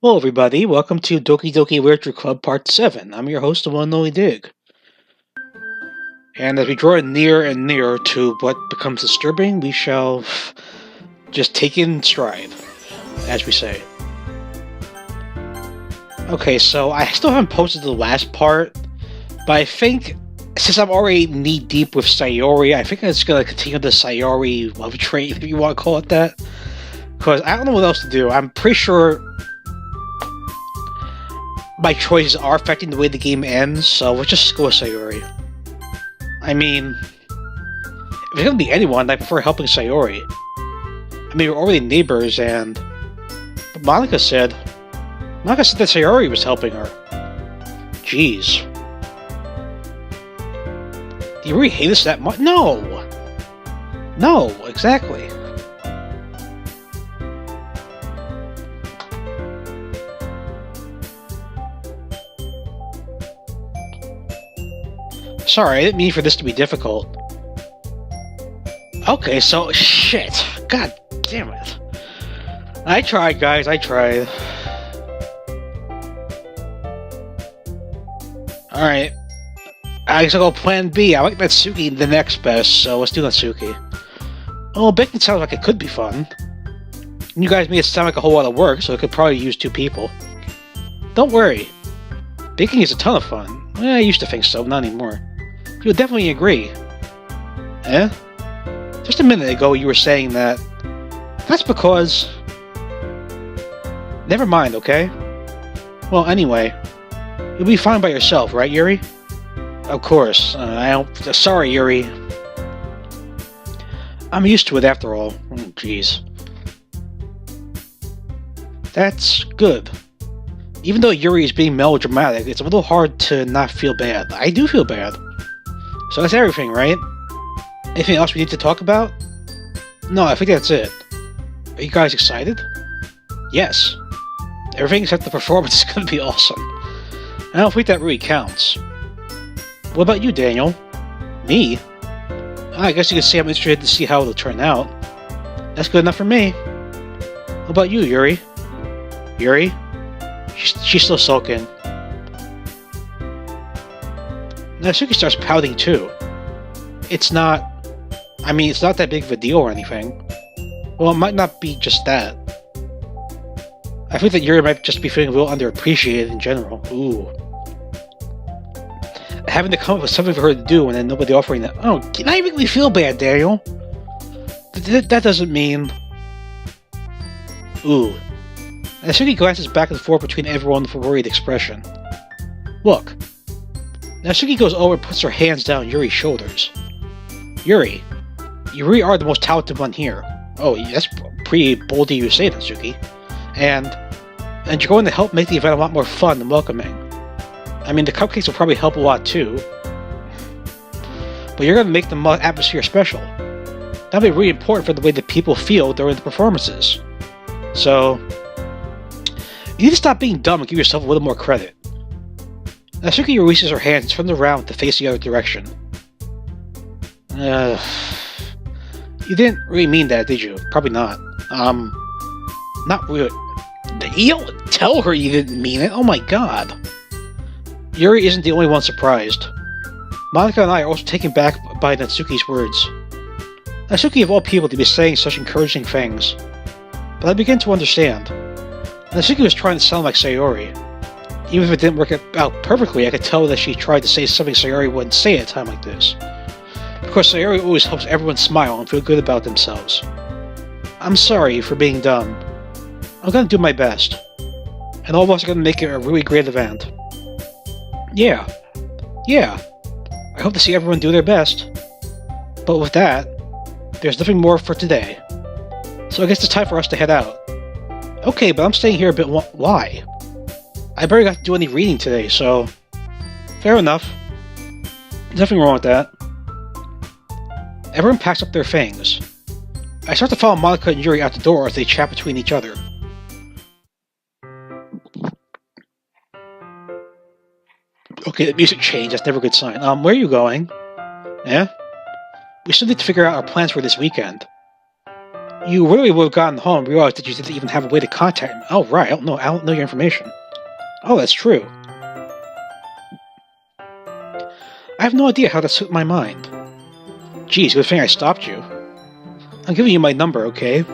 Hello, everybody. Welcome to Doki Doki Literature Club Part 7. I'm your host, the one and only Dig. And as we draw near and nearer to what becomes disturbing, we shall just take it in stride, as we say. Okay, so I still haven't posted the last part, but I think since I'm already knee-deep with Sayori, I think I'm just going to continue the Sayori love trait, if you want to call it that. Because I don't know what else to do. I'm pretty sure my choices are affecting the way the game ends, so let's just go with Sayori. I mean, if it's gonna be anyone, I prefer helping Sayori. I mean, we're already neighbors, and but Monica said that Sayori was helping her. Jeez. Do you really hate us that much? No! No, exactly. Sorry, I didn't mean for this to be difficult. Okay, so shit. God damn it. I tried, guys, I tried. Alright. I guess I'll go plan B. I like Natsuki the next best, so let's do Natsuki. Oh, baking sounds like it could be fun. You guys made it sound like a whole lot of work, so it could probably use 2 people. Don't worry. Baking is a ton of fun. I used to think so, not anymore. You'll definitely agree. Eh? Just a minute ago you were saying that. That's because... Never mind, okay? Well, anyway. You'll be fine by yourself, right, Yuri? Of course. I don't... Sorry, Yuri. I'm used to it after all. Jeez. That's good. Even though Yuri is being melodramatic, it's a little hard to not feel bad. I do feel bad. So that's everything, right? Anything else we need to talk about? No, I think that's it. Are you guys excited? Yes. Everything except the performance is going to be awesome. I don't think that really counts. What about you, Daniel? Me? I guess you could say I'm interested to see how it'll turn out. That's good enough for me. What about you, Yuri? Yuri? She's still sulking. Natsuki starts pouting too. It's not that big of a deal or anything. Well, it might not be just that. I think that Yuri might just be feeling a little underappreciated in general. Ooh. Having to come up with something for her to do and then nobody offering that. Oh, now you make me feel bad, Daniel. That doesn't mean... Ooh. Natsuki glances back and forth between everyone with a worried expression. Look. Natsuki goes over and puts her hands down Yuri's shoulders. Yuri, you really are the most talented one here. Oh, that's pretty bold of you to say, Natsuki. And you're going to help make the event a lot more fun and welcoming. I mean, the cupcakes will probably help a lot too. But you're going to make the atmosphere special. That'll be really important for the way that people feel during the performances. So, you need to stop being dumb and give yourself a little more credit. Natsuki releases her hand and turns around to face the other direction. You didn't really mean that, did you? Probably not. Not really. You don't tell her you didn't mean it. Oh my god. Yuri isn't the only one surprised. Monica and I are also taken back by Natsuki's words. Natsuki of all people to be saying such encouraging things. But I begin to understand. Natsuki was trying to sound like Sayori. Even if it didn't work out perfectly, I could tell that she tried to say something Sayori wouldn't say at a time like this. Because Sayori always helps everyone smile and feel good about themselves. I'm sorry for being dumb. I'm gonna do my best. And all of us are gonna make it a really great event. Yeah. I hope to see everyone do their best. But with that, there's nothing more for today. So I guess it's time for us to head out. Okay, but I'm staying here a bit. Why? I barely got to do any reading today, so... Fair enough. There's nothing wrong with that. Everyone packs up their things. I start to follow Monica and Yuri out the door as they chat between each other. Okay, the music changed. That's never a good sign. Where are you going? Yeah? We still need to figure out our plans for this weekend. You really would have gotten home and realized that you didn't even have a way to contact me. Oh, right, I don't know your information. Oh, that's true. I have no idea how to suit my mind. Geez, good thing I stopped you. I'm giving you my number, okay?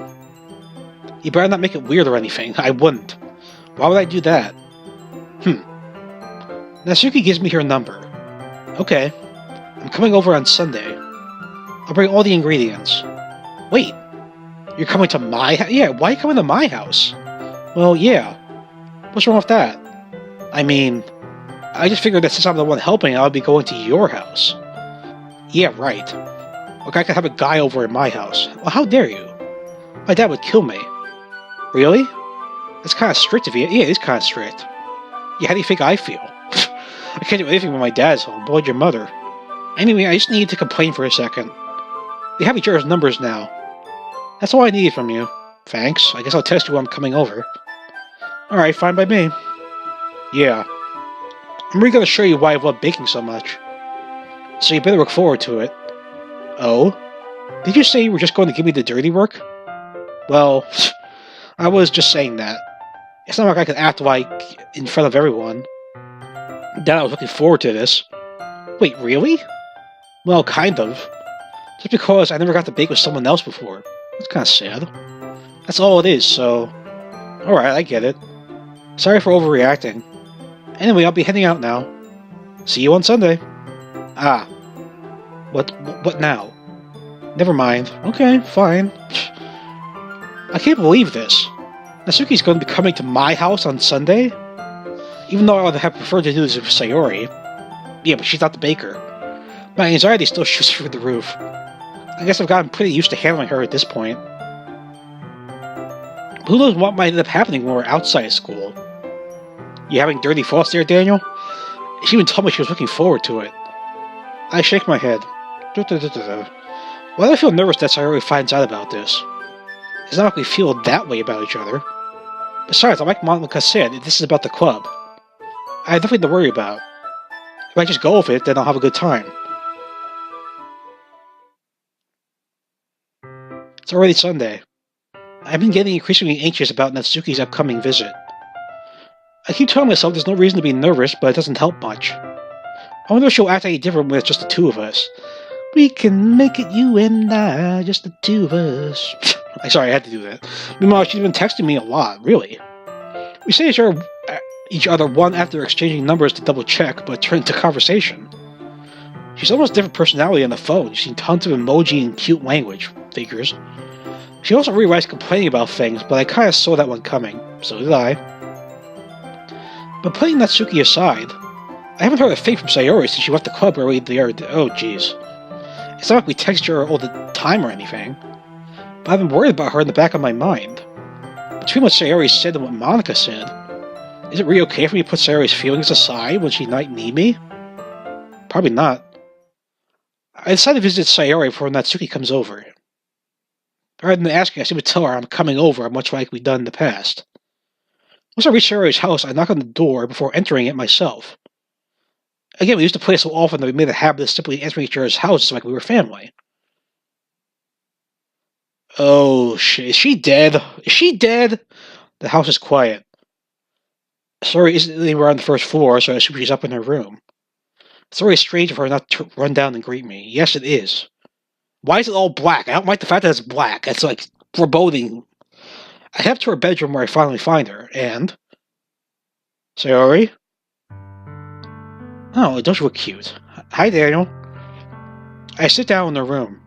You better not make it weird or anything. I wouldn't. Why would I do that? Natsuki gives me her number. Okay. I'm coming over on Sunday. I'll bring all the ingredients. Wait. You're coming to my house? Yeah, why are you coming to my house? Well, yeah. What's wrong with that? I mean, I just figured that since I'm the one helping, I'll be going to your house. Yeah, right. Look, I could have a guy over at my house. Well, how dare you? My dad would kill me. Really? That's kind of strict of you. Yeah, it is kind of strict. Yeah, how do you think I feel? I can't do anything when my dad's home. Boy, your mother. Anyway, I just needed to complain for a second. We have each other's numbers now. That's all I needed from you. Thanks. I guess I'll text you when I'm coming over. Alright, fine by me. Yeah. I'm really gonna show you why I love baking so much. So you better look forward to it. Oh? Did you say you were just going to give me the dirty work? Well, I was just saying that. It's not like I could act like in front of everyone. Dad, I was looking forward to this. Wait, really? Well, kind of. Just because I never got to bake with someone else before. That's kind of sad. That's all it is, so... Alright, I get it. Sorry for overreacting. Anyway, I'll be heading out now. See you on Sunday. Ah. What now? Never mind. Okay, fine. I can't believe this. Natsuki's going to be coming to my house on Sunday? Even though I would have preferred to do this with Sayori. Yeah, but she's not the baker. My anxiety still shoots through the roof. I guess I've gotten pretty used to handling her at this point. Who knows what might end up happening when we're outside of school? You having dirty thoughts there, Daniel? She even told me she was looking forward to it. I shake my head. Why do I feel nervous that Sayori finds out about this? It's not like we feel that way about each other. Besides, like Monica said, this is about the club. I have nothing to worry about. If I just go with it, then I'll have a good time. It's already Sunday. I've been getting increasingly anxious about Natsuki's upcoming visit. I keep telling myself there's no reason to be nervous, but it doesn't help much. I wonder if she'll act any different when it's just the two of us. We can make it, you and I, just the two of us. Sorry, I had to do that. Meanwhile, she's been texting me a lot, really. We say each other one after exchanging numbers to double check, but turn to conversation. She's almost a different personality on the phone. She's seen tons of emoji and cute language figures. She also really likes complaining about things, but I kind of saw that one coming. So did I. But putting Natsuki aside, I haven't heard a thing from Sayori since she left the club early the other day. Oh, jeez. It's not like we text her all the time or anything. But I've been worried about her in the back of my mind. Between what Sayori said and what Monica said, is it really okay for me to put Sayori's feelings aside when she might need me? Probably not. I decided to visit Sayori before Natsuki comes over. Rather than asking, I simply tell her I'm coming over, much like we've done in the past. Once I reach Sayori's house, I knock on the door before entering it myself. Again, we used to play so often that we made a habit of simply entering each other's houses like we were family. Oh, shit. Is she dead? Is she dead? The house is quiet. Sayori isn't anywhere on the first floor, so I assume she's up in her room. It's already strange for her not to run down and greet me. Yes, it is. Why is it all black? I don't like the fact that it's black. It's like foreboding. I head to her bedroom where I finally find her, and... Sayori? Oh, don't you look cute. Hi, Daniel. I sit down in her room.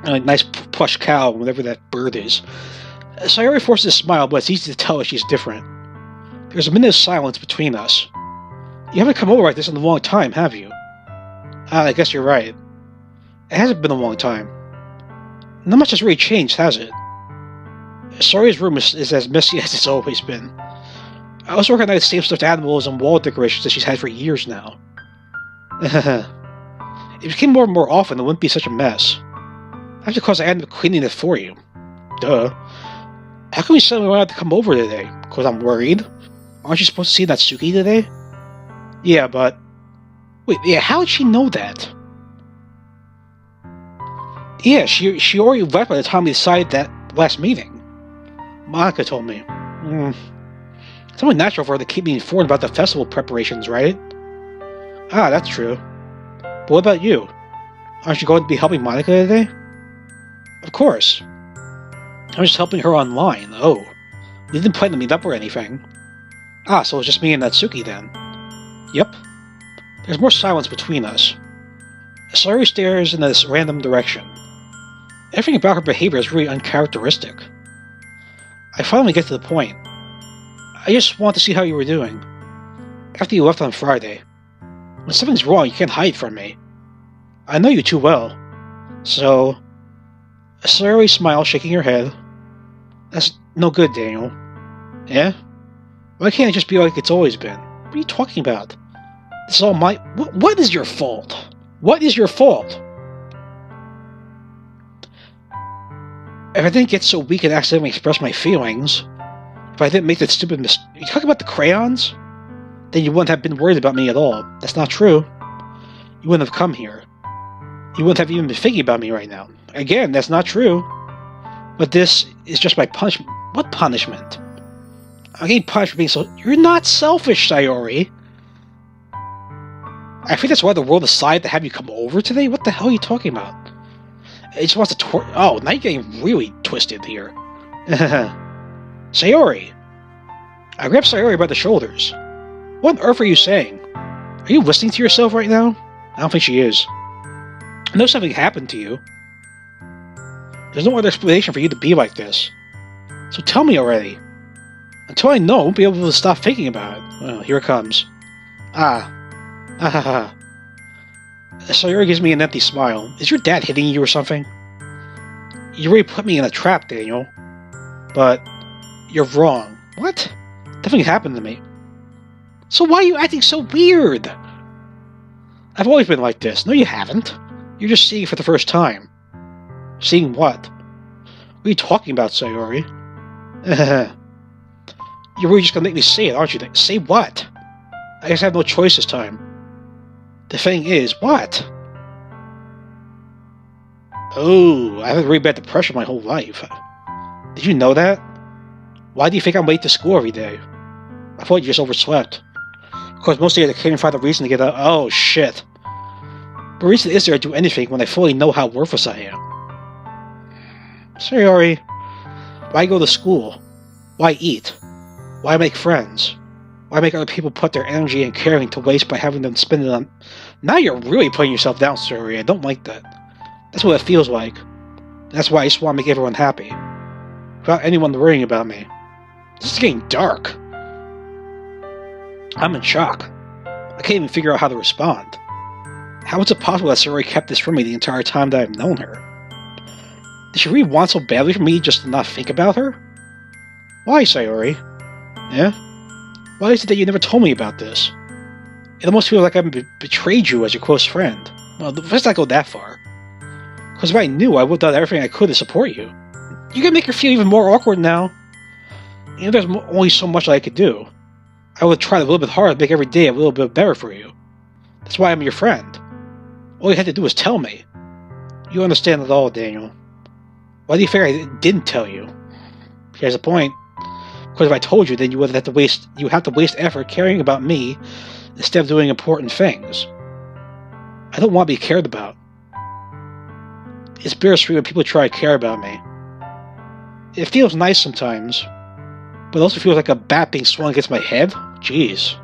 A nice plush cow, whatever that bird is. Sayori forces a smile, but it's easy to tell that she's different. There's a minute of silence between us. You haven't come over like this in a long time, have you? I guess you're right. It hasn't been a long time. Not much has really changed, has it? Sayori's room is as messy as it's always been. I also recognize the same stuffed animals and wall decorations that she's had for years now. If it came more and more often, it wouldn't be such a mess. That's because I ended up cleaning it for you. Duh. How come you suddenly wanted to come over today? Because I'm worried? Aren't you supposed to see Natsuki today? Yeah, but... Wait, yeah, how did she know that? Yeah, she already left by the time we decided that The last meeting. Monica told me. It's only natural for her to keep me informed about the festival preparations, right? Ah, that's true. But what about you? Aren't you going to be helping Monica today? Of course. I'm just helping her online. Oh. We didn't plan to meet up or anything. Ah, so it's just me and Natsuki then. Yep. There's more silence between us. Sayori stares in this random direction. Everything about her behavior is really uncharacteristic. I finally get to the point. I just want to see how you were doing. After you left on Friday. When something's wrong, you can't hide from me. I know you too well. So... Sayori smiled, shaking her head. That's no good, Daniel. Yeah? Why can't it just be like it's always been? What are you talking about? This is all my... What is your fault? What is your fault? If I didn't get so weak and accidentally express my feelings, if I didn't make that stupid mistake... You talking about the crayons? Then you wouldn't have been worried about me at all. That's not true. You wouldn't have come here. You wouldn't have even been thinking about me right now. Again, that's not true. But this is just my punishment. What punishment? I'm getting punished for being so... You're not selfish, Sayori. I think that's why the world decided to have you come over today? What the hell are you talking about? It just wants to Oh, now you're getting really twisted here. Sayori. I grabbed Sayori by the shoulders. What on earth are you saying? Are you listening to yourself right now? I don't think she is. I know something happened to you. There's no other explanation for you to be like this. So tell me already. Until I know, I won't be able to stop thinking about it. Well, here it comes. Sayori gives me an empty smile. Is your dad hitting you or something? You really put me in a trap, Daniel. But you're wrong. What? Nothing happened to me. So why are you acting so weird? I've always been like this. No, you haven't. You're just seeing it for the first time. Seeing what? What are you talking about, Sayori? You're really just gonna make me say it, aren't you? Say what? I guess I have no choice this time. The thing is, what? Oh, I have a really bad depression my whole life. Did you know that? Why do you think I'm late to school every day? I thought you just overslept. Of course, most days I can't even find a reason to get up. Oh, shit. What reason is there to do anything when I fully know how worthless I am? Sayori, why go to school? Why eat? Why make friends? Why make other people put their energy and caring to waste by having them spend it on... Now you're really putting yourself down, Sayori. I don't like that. That's what it feels like. That's why I just want to make everyone happy. Without anyone worrying about me. This is getting dark. I'm in shock. I can't even figure out how to respond. How is it possible that Sayori kept this from me the entire time that I've known her? Did she really want so badly for me just to not think about her? Why, Sayori? Yeah? Why is it that you never told me about this? It almost feels like I've betrayed you as your close friend. Well, let's not go that far. Because if I knew, I would have done everything I could to support you. You're gonna make her feel even more awkward now. You know, there's only so much I could do. I would try a little bit harder to make every day a little bit better for you. That's why I'm your friend. All you had to do was tell me. You understand it all, Daniel. Why do you think I didn't tell you? Here's the point. Because if I told you, then you would have to waste effort caring about me instead of doing important things. I don't want to be cared about. It's bittersweet when people try to care about me. It feels nice sometimes, but it also feels like a bat being swung against my head. Jeez.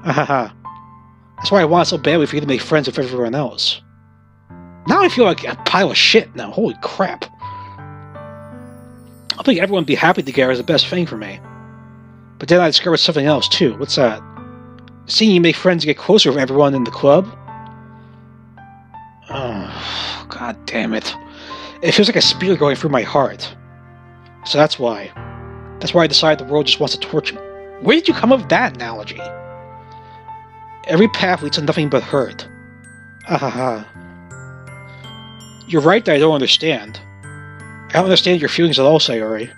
That's why I want so badly for you to make friends with everyone else. Now I feel like a pile of shit now. Holy crap. I think everyone would be happy together is the best thing for me. But then I discovered something else too. What's that? Seeing you make friends and get closer with everyone in the club? Oh, god damn it. It feels like a spear going through my heart. So that's why. That's why I decided the world just wants to torture me. Where did you come up with that analogy? Every path leads to nothing but hurt. You're right that I don't understand. I don't understand your feelings at all, Sayori.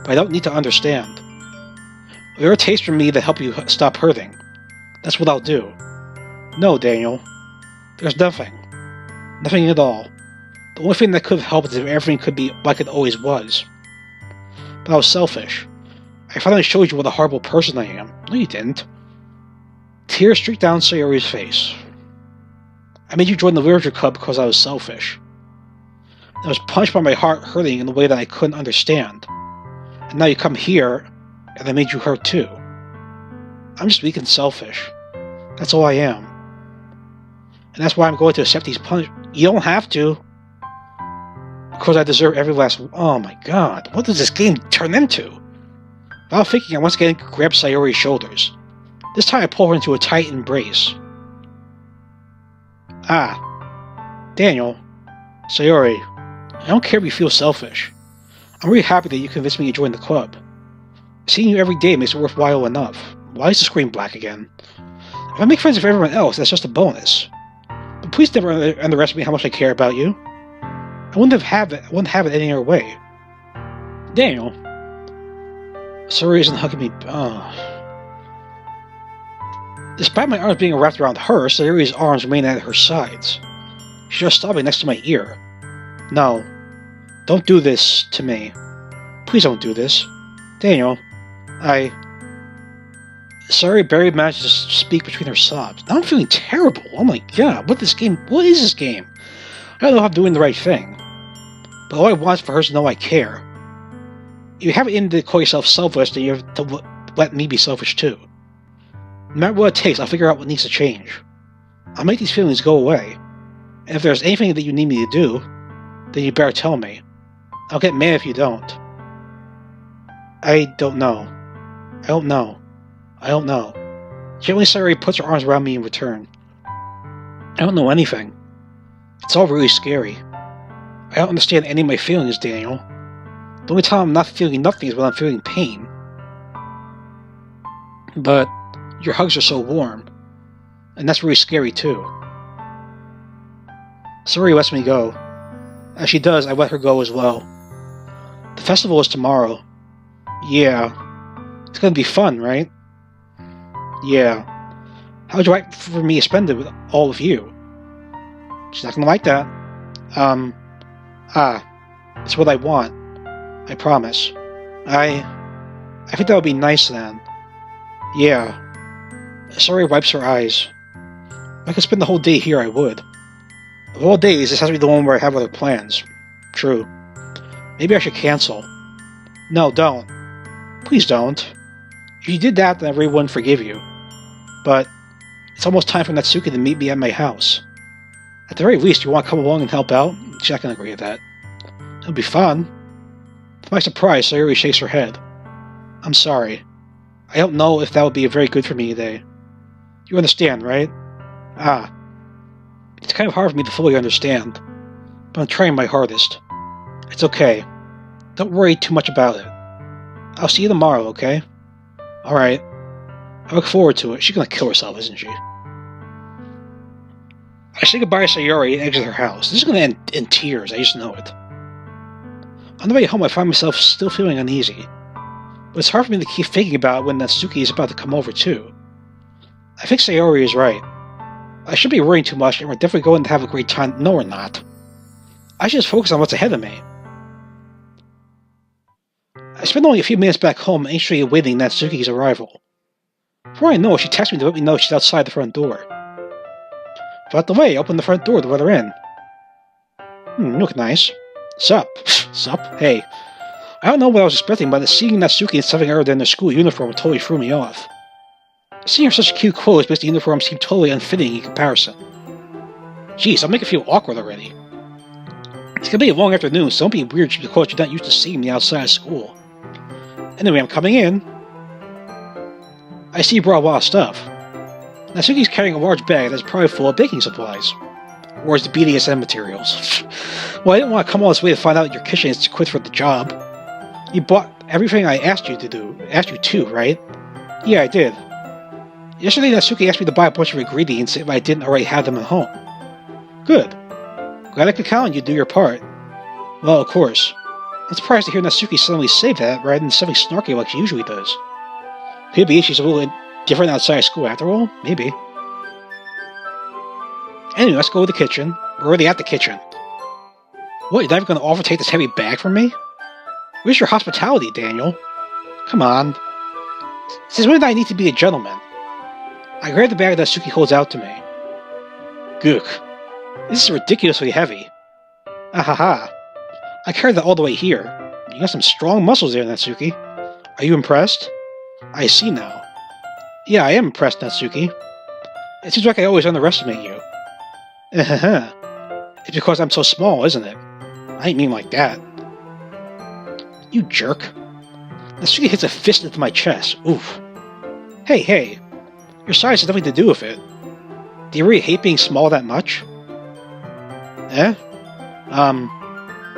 But I don't need to understand. There are tastes from me that help you stop hurting. That's what I'll do. No, Daniel. There's nothing. Nothing at all. The only thing that could have helped is if everything could be like it always was. But I was selfish. I finally showed you what a horrible person I am. No, you didn't. Tears streaked down Sayori's face. I made you join the literature club because I was selfish. I was punished by my heart hurting in a way that I couldn't understand. And now you come here, and I made you hurt too. I'm just weak and selfish. That's all I am. And that's why I'm going to accept these punishments. You don't have to. Because I deserve every last one. Oh my god, what does this game turn into? Without thinking, I once again grabbed Sayori's shoulders. This time I pulled her into a tight embrace. Ah, Daniel, Sayori, I don't care if you feel selfish. I'm really happy that you convinced me to join the club. Seeing you every day makes it worthwhile enough. Why is the screen black again? If I make friends with everyone else, that's just a bonus. But please never underestimate how much I care about you. I wouldn't have it any other way. Daniel. Sayori isn't hugging me. Despite my arms being wrapped around her, Sayori's arms remain at her sides. She's just sobbing next to my ear. No. Don't do this to me. Please don't do this. Daniel, Sayori barely managed to speak between her sobs. Now I'm feeling terrible. Oh my god, what is this game? I don't know if I'm doing the right thing. But all I want is for her to know I care. If you have it in to call yourself selfish, then you have to let me be selfish too. No matter what it takes, I'll figure out what needs to change. I'll make these feelings go away. And if there's anything that you need me to do, then you better tell me. I'll get mad if you don't. I don't know. I don't know. I don't know. Gently, Sayori puts her arms around me in return. I don't know anything. It's all really scary. I don't understand any of my feelings, Daniel. The only time I'm not feeling nothing is when I'm feeling pain. But your hugs are so warm. And that's really scary, too. Sayori lets me go. As she does, I let her go as well. The festival is tomorrow. Yeah. It's gonna be fun, right? Yeah. How would you like for me to spend it with all of you? She's not gonna like that. It's what I want. I promise. I think that would be nice then. Yeah. Sayori wipes her eyes. If I could spend the whole day here, I would. Of all days, this has to be the one where I have other plans. True. Maybe I should cancel. No, don't. Please don't. If you did that, then I really wouldn't forgive you. But it's almost time for Natsuki to meet me at my house. At the very least, you want to come along and help out? She's not going to agree with that. It'll be fun. To my surprise, Sayori shakes her head. I'm sorry. I don't know if that would be very good for me today. You understand, right? It's kind of hard for me to fully understand, but I'm trying my hardest. It's okay. Don't worry too much about it. I'll see you tomorrow, okay? Alright. I look forward to it. She's gonna kill herself, isn't she? I say goodbye to Sayori and exit her house. This is gonna end in tears, I just know it. On the way home, I find myself still feeling uneasy. But it's hard for me to keep thinking about it when Natsuki is about to come over, too. I think Sayori is right. I shouldn't be worrying too much, and we're definitely going to have a great time. No, we're not. I should just focus on what's ahead of me. I spent only a few minutes back home, anxiously awaiting Natsuki's arrival. Before I know it, she texts me to let me know she's outside the front door. Out the way, I open the front door to let her in. You look nice. Sup? Sup? Hey. I don't know what I was expecting, but seeing Natsuki in something other than their school uniform totally threw me off. Seeing her such cute clothes makes the uniform seem totally unfitting in comparison. Jeez, I'll make it feel awkward already. It's gonna be a long afternoon, so don't be weird just because you're not used to seeing me outside of school. Anyway, I'm coming in. I see you brought a lot of stuff. Natsuki's carrying a large bag that's probably full of baking supplies. Or is the BDSM materials. Well, I didn't want to come all this way to find out your kitchen is to quit for the job. You bought everything I asked you to, right? Yeah, I did. Yesterday, Natsuki asked me to buy a bunch of ingredients if I didn't already have them at home. Good. Glad I could count on you to do your part. Well, of course. I'm surprised to hear Natsuki suddenly say that rather than something snarky like she usually does. Could be she's a little different outside of school after all? Maybe. Anyway, let's go to the kitchen. We're already at the kitchen. What, you're not even going to offer to take this heavy bag from me? Where's your hospitality, Daniel? Come on. Since when did I need to be a gentleman? I grab the bag that Suki holds out to me. Gook. This is ridiculously heavy. Ahaha. I carried that all the way here. You got some strong muscles there, Natsuki. Are you impressed? I see now. Yeah, I am impressed, Natsuki. It seems like I always underestimate you. It's because I'm so small, isn't it? I ain't mean like that. You jerk. Natsuki hits a fist into my chest. Oof. Hey. Your size has nothing to do with it. Do you really hate being small that much?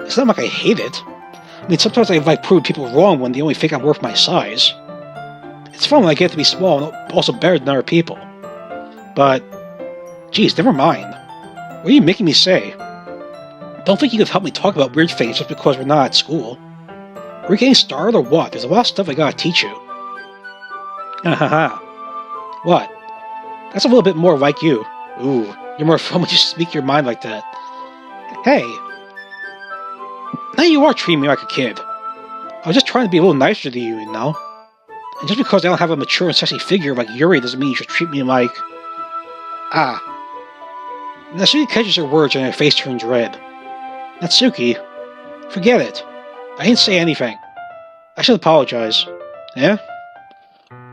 It's not like I hate it. I mean, sometimes I like prove people wrong when they only think I'm worth my size. It's fun when I get to be small and also better than other people. But, geez, never mind. What are you making me say? Don't think you could help me talk about weird things just because we're not at school. Are we getting started or what? There's a lot of stuff I gotta teach you. What? That's a little bit more like you. Ooh, you're more fun when you speak your mind like that. Hey! Now you are treating me like a kid. I was just trying to be a little nicer to you, you know? And just because I don't have a mature and sexy figure like Yuri doesn't mean you should treat me like... Natsuki catches her words and her face turns red. Natsuki, forget it. I didn't say anything. I should apologize. Yeah?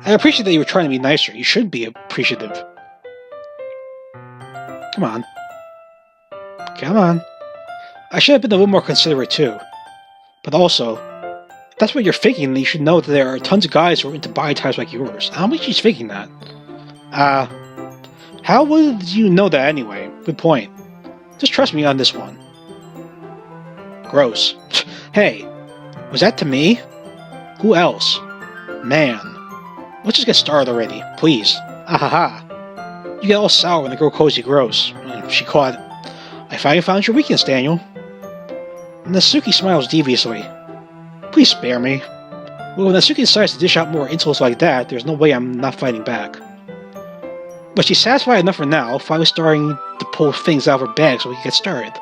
I appreciate that you were trying to be nicer. You should be appreciative. Come on. I should have been a little more considerate too. But also, if that's what you're thinking, then you should know that there are tons of guys who are into body types like yours. I don't think she's thinking that. How would you know that anyway? Good point. Just trust me on this one. Gross. Hey, was that to me? Who else? Man. Let's just get started already, please. You get all sour when the girl calls you gross. She caught it. I finally found your weakness, Daniel. Natsuki smiles deviously. Please spare me. Well, when Natsuki decides to dish out more insults like that, there's no way I'm not fighting back. But she's satisfied enough for now, finally starting to pull things out of her bag so we can get started.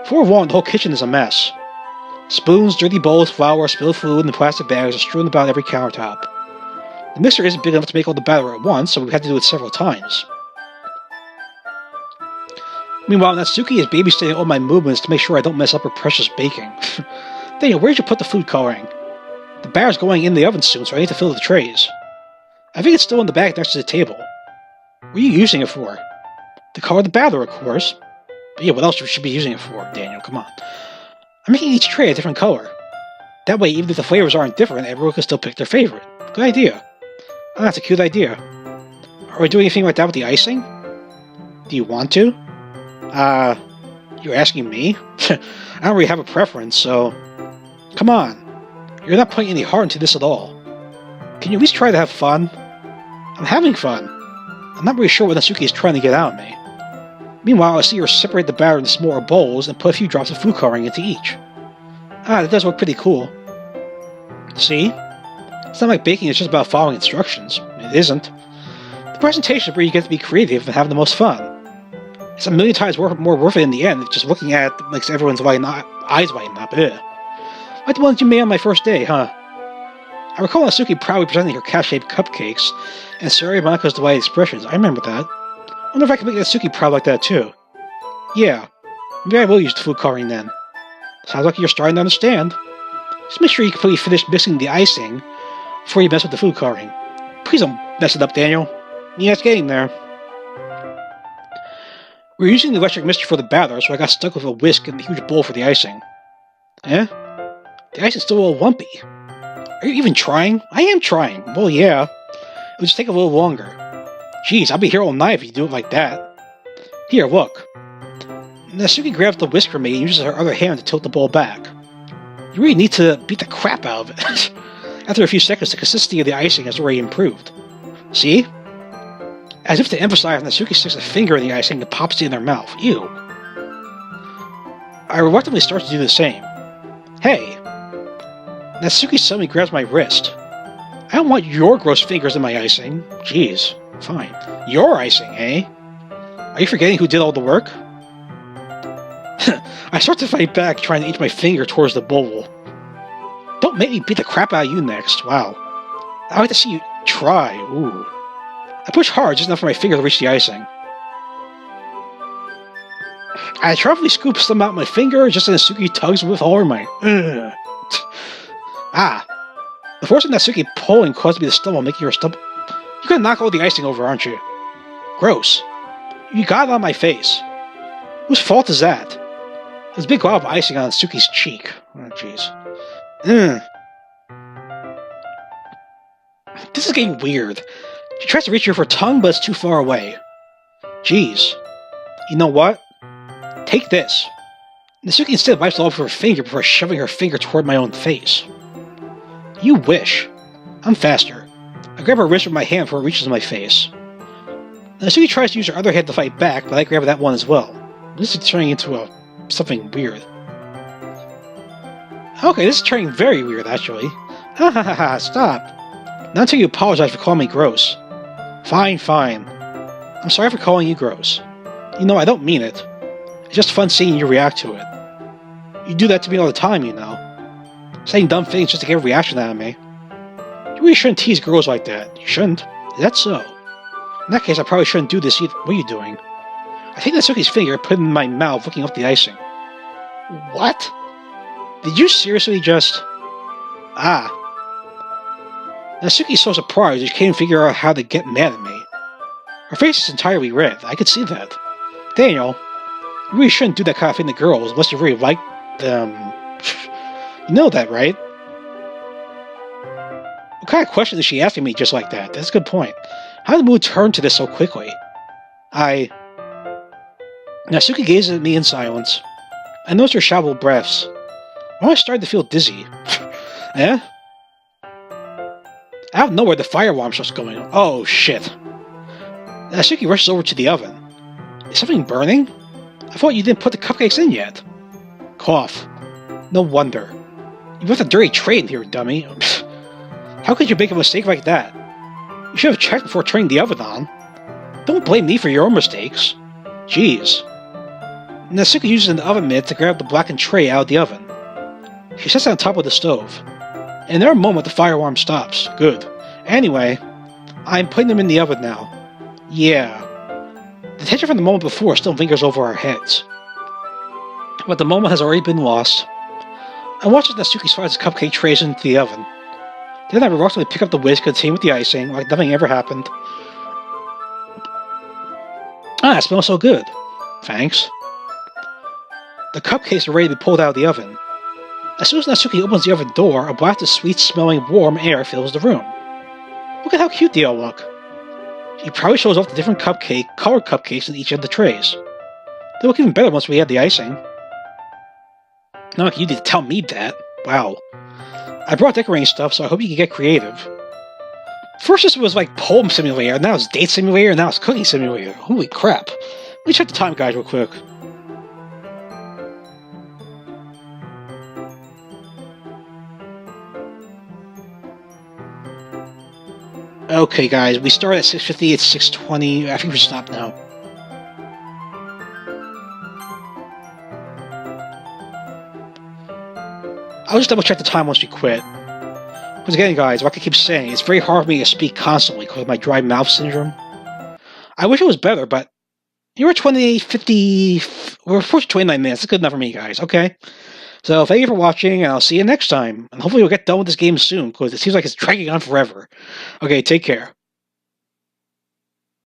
Forewarned, the whole kitchen is a mess. Spoons, dirty bowls, flour, spilled food, and plastic bags are strewn about every countertop. The mixer isn't big enough to make all the batter at once, so we've had to do it several times. Meanwhile, Natsuki is babysitting all my movements to make sure I don't mess up her precious baking. Daniel, where did you put the food coloring? The batter's going in the oven soon, so I need to fill the trays. I think it's still in the bag next to the table. What are you using it for? To color the batter, of course. But yeah, what else should we be using it for, Daniel? Come on. I'm making each tray a different color. That way, even if the flavors aren't different, everyone can still pick their favorite. Good idea. Oh, that's a cute idea. Are we doing anything like that with the icing? Do you want to? You're asking me? I don't really have a preference, so... Come on. You're not putting any heart into this at all. Can you at least try to have fun? I'm having fun. I'm not really sure what Natsuki is trying to get out of me. Meanwhile, I see her separate the batter into smaller bowls and put a few drops of food coloring into each. That does look pretty cool. See? It's not like baking is just about following instructions. It isn't. The presentation is where you get to be creative and have the most fun. It's a million times more worth it in the end. Just looking at it makes everyone's eyes lighten up. Ugh. Like the ones you made on my first day, huh? I recall Natsuki proudly presenting her cat-shaped cupcakes and Saori Monika's delighted expressions. I remember that. I wonder if I can make Natsuki proud like that too. Yeah, maybe I will use the food coloring then. Sounds like you're starting to understand. Just make sure you completely finish mixing the icing before you mess with the food coloring. Please don't mess it up, Daniel. Yeah, it's getting there. We were using the electric mixture for the batter, so I got stuck with a whisk and a huge bowl for the icing. Eh? The icing's still a little lumpy. Are you even trying? I am trying. Well, yeah. It'll just take a little longer. Jeez, I'll be here all night if you do it like that. Here, look. Natsuki grabs the whisk from me and uses her other hand to tilt the bowl back. You really need to beat the crap out of it. After a few seconds, the consistency of the icing has already improved. See? As if to emphasize, Natsuki sticks a finger in the icing and pops it in her mouth. Ew. I reluctantly start to do the same. Hey. Natsuki suddenly grabs my wrist. I don't want your gross fingers in my icing. Jeez. Fine. Your icing, eh? Are you forgetting who did all the work? I start to fight back, trying to inch my finger towards the bowl. Don't make me beat the crap out of you next. Wow. I'd like to see you try. Ooh. I push hard, just enough for my finger to reach the icing. I sharply scoop some out my finger, just as Natsuki tugs with all her might. Ah. The force of Natsuki pulling caused me to stumble, making her stumble. You're gonna knock all the icing over, aren't you? Gross. You got it on my face. Whose fault is that? There's a big glob of icing on Natsuki's cheek. Oh, jeez. This is getting weird. She tries to reach her with her tongue, but it's too far away. Jeez. You know what? Take this. Natsuki instead wipes all over her finger before shoving her finger toward my own face. You wish. I'm faster. I grab her wrist with my hand before it reaches my face. Natsuki tries to use her other hand to fight back, but I grab that one as well. This is turning into something weird. Okay, this is turning very weird, actually. Ha ha ha ha, stop. Not until you apologize for calling me gross. Fine, fine. I'm sorry for calling you gross. You know, I don't mean it. It's just fun seeing you react to it. You do that to me all the time, you know. Saying dumb things just to get a reaction out of me. You really shouldn't tease girls like that. You shouldn't. Is that so? In that case, I probably shouldn't do this either. What are you doing? I take Natsuki's finger and put it in my mouth, looking up the icing. What? Did you seriously just... Ah. Natsuki's so surprised she can't figure out how to get mad at me. Her face is entirely red. I could see that. Daniel, you really shouldn't do that kind of thing to girls unless you really like them. You know that, right? What kind of question is she asking me just like that? That's a good point. How did the mood turn to this so quickly? Natsuki gazes at me in silence. I notice her shallow breaths. I started to feel dizzy. Eh? Out of nowhere, the fire alarm starts going on. Oh, shit. Natsuki rushes over to the oven. Is something burning? I thought you didn't put the cupcakes in yet. Cough. No wonder. You left a dirty tray in here, dummy. How could you make a mistake like that? You should have checked before turning the oven on. Don't blame me for your own mistakes. Jeez. Natsuki uses an oven mitt to grab the blackened tray out of the oven. She sits on top of the stove. In their moment, the fire alarm stops. Good. Anyway, I'm putting them in the oven now. Yeah. The tension from the moment before still lingers over our heads. But the moment has already been lost. I watch as Natsuki slides the cupcake trays into the oven. Then I reluctantly pick up the whisk contained with the icing, like nothing ever happened. Ah, it smells so good. Thanks. The cupcakes are ready to be pulled out of the oven. As soon as Natsuki opens the oven door, a blast of sweet-smelling, warm air fills the room. Look at how cute they all look. She probably shows off the different colored cupcakes in each of the trays. They look even better once we add the icing. Not like you need to tell me that. Wow. I brought decorating stuff, so I hope you can get creative. First this was like Poem Simulator, now it's Date Simulator, now it's Cooking Simulator. Holy crap. Let me check the time, guys, real quick. Okay, guys, we started at 6:50, it's 6:20. I think we're stopped now. I'll just double check the time once we quit. Because again, guys, like I keep saying, it's very hard for me to speak constantly because of my dry mouth syndrome. I wish it was better, but you were 50... We're 29 minutes. That's good enough for me, guys, okay? So, thank you for watching, and I'll see you next time. And hopefully we'll get done with this game soon, because it seems like it's dragging on forever. Okay, take care.